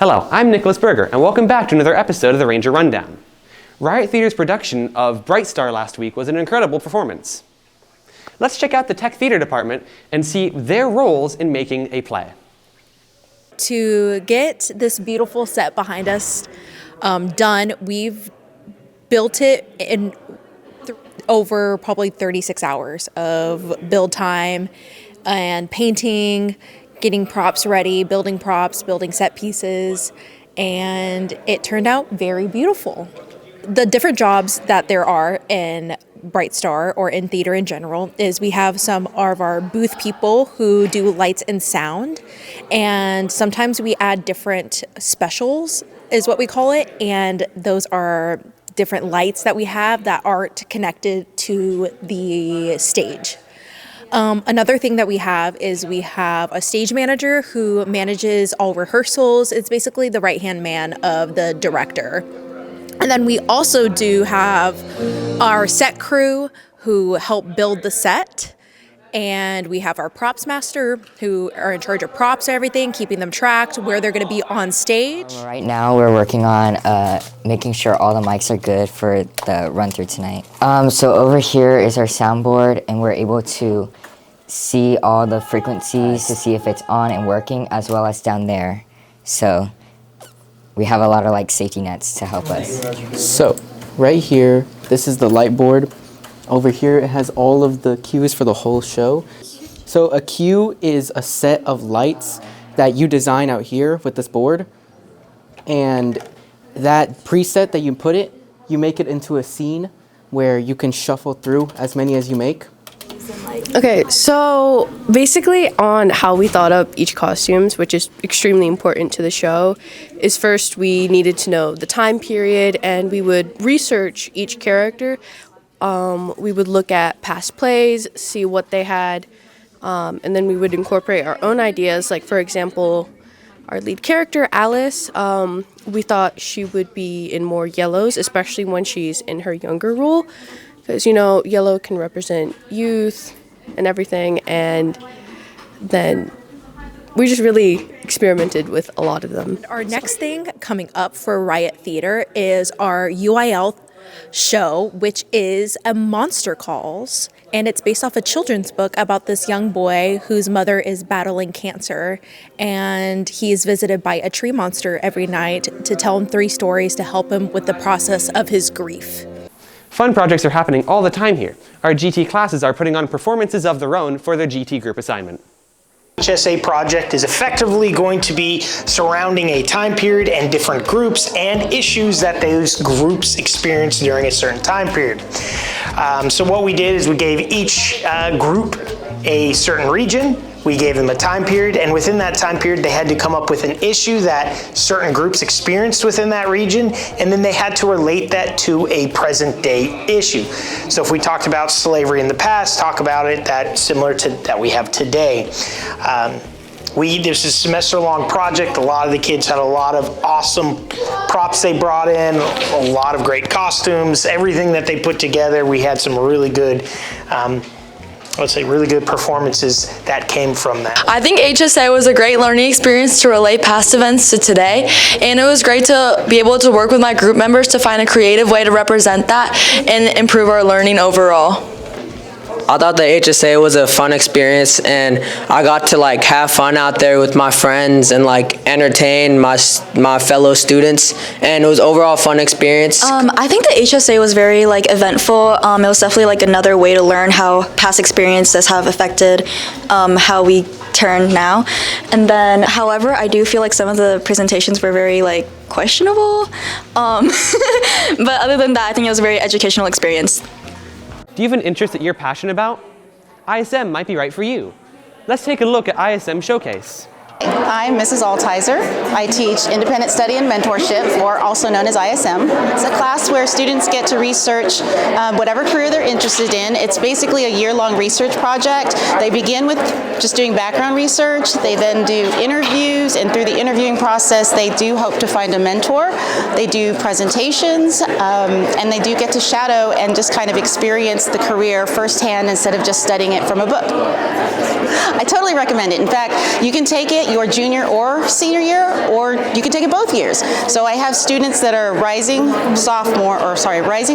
Hello, I'm Nicholas Berger, and welcome back to another episode of the Ranger Rundown. Riot Theater's production of Bright Star last week was an incredible performance. Let's check out the Tech Theater department and see their roles in making a play. To get this beautiful set behind us done, we've built it in over probably 36 hours of build time and painting, getting props ready, building props, building set pieces, and it turned out very beautiful. The different jobs that there are in Bright Star or in theater in general is we have some of our booth people who do lights and sound, and sometimes we add different specials is what we call it, and those are different lights that we have that aren't connected to the stage. Another thing that we have is we have a stage manager who manages all rehearsals. It's basically the right-hand man of the director. And then we also do have our set crew who help build the set. And we have our props master who are in charge of props and everything, keeping them tracked, where they're going to be on stage. Right now we're working on making sure all the mics are good for the run through tonight. So over here is our soundboard, and we're able to see all the frequencies to see if it's on and working, as well as down there. So we have a lot of safety nets to help us. So right here, this is the light board. Over here it has all of the cues for the whole show. So a cue is a set of lights that you design out here with this board, and that preset that you put it, you make it into a scene where you can shuffle through as many as you make. Okay, so basically on how we thought up each costumes, which is extremely important to the show, is first we needed to know the time period, and we would research each character. We would look at past plays, see what they had, and then we would incorporate our own ideas. Like, for example, our lead character, Alice, we thought she would be in more yellows, especially when she's in her younger role. Because, yellow can represent youth and everything, and then we just really experimented with a lot of them. Our next thing coming up for Riot Theater is our UIL show, which is a Monster Calls, and it's based off a children's book about this young boy whose mother is battling cancer, and he is visited by a tree monster every night to tell him 3 stories to help him with the process of his grief. Fun projects are happening all the time here. Our GT classes are putting on performances of their own for their GT group assignment. HSA project is effectively going to be surrounding a time period and different groups and issues that those groups experience during a certain time period. So what we did is we gave each group a certain region, we gave them a time period, and within that time period they had to come up with an issue that certain groups experienced within that region, and then they had to relate that to a present day issue. So if we talked about slavery in the past, talk about it that similar to that we have today. This is a semester-long project. A lot of the kids had a lot of awesome props they brought in, a lot of great costumes, everything that they put together. We had some really good really good performances that came from that. I think HSA was a great learning experience to relate past events to today, and it was great to be able to work with my group members to find a creative way to represent that and improve our learning overall. I thought the HSA was a fun experience, and I got to have fun out there with my friends and entertain my fellow students, and it was overall a fun experience. I think the HSA was very eventful. It was definitely another way to learn how past experiences have affected how we turn now. And then, however, I do feel some of the presentations were very questionable. But other than that, I think it was a very educational experience. Do you have an interest that you're passionate about? ISM might be right for you. Let's take a look at ISM Showcase. I'm Mrs. Altizer. I teach Independent Study and Mentorship, or also known as ISM. It's a class where students get to research whatever career they're interested in. It's basically a year-long research project. They begin with just doing background research. They then do interviews, and through the interviewing process, they do hope to find a mentor. They do presentations, and they do get to shadow and just kind of experience the career firsthand instead of just studying it from a book. I totally recommend it. In fact, you can take it, your junior or senior year, or you can take it both years. So I have students that are rising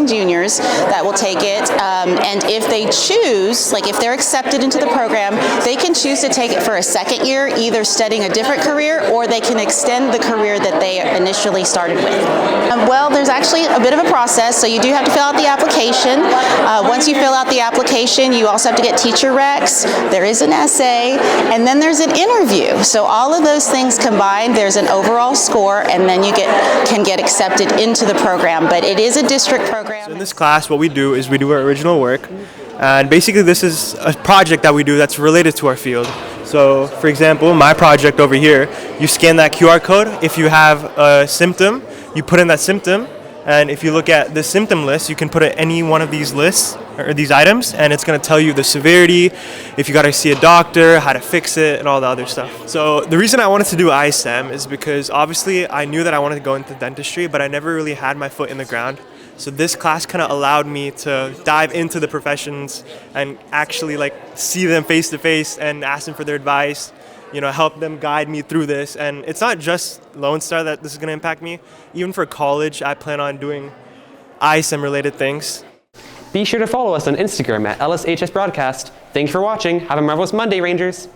juniors that will take it, and if they choose, like if they're accepted into the program, they can choose to take it for a second year, either studying a different career, or they can extend the career that they initially started with. Well, there's actually a bit of a process, so you do have to fill out the application. Once you fill out the application, you also have to get teacher recs, there is an essay, and then there's an interview. So all of those things combined, there's an overall score, and then you can get accepted into the program. But it is a district program. So in this class, what we do is we do our original work, and basically this is a project that we do that's related to our field. So for example, my project over here, you scan that QR code. If you have a symptom, you put in that symptom, and if you look at the symptom list, you can put in any one of these lists or these items, and it's going to tell you the severity, if you got to see a doctor, how to fix it, and all the other stuff. So the reason I wanted to do ISM is because obviously I knew that I wanted to go into dentistry, but I never really had my foot in the ground. So this class kind of allowed me to dive into the professions and actually like see them face to face and ask them for their advice, you know, help them guide me through this. And it's not just Lone Star that this is going to impact me. Even for college, I plan on doing ISM related things. Be sure to follow us on Instagram at LSHS Broadcast. Thanks for watching. Have a marvelous Monday, Rangers.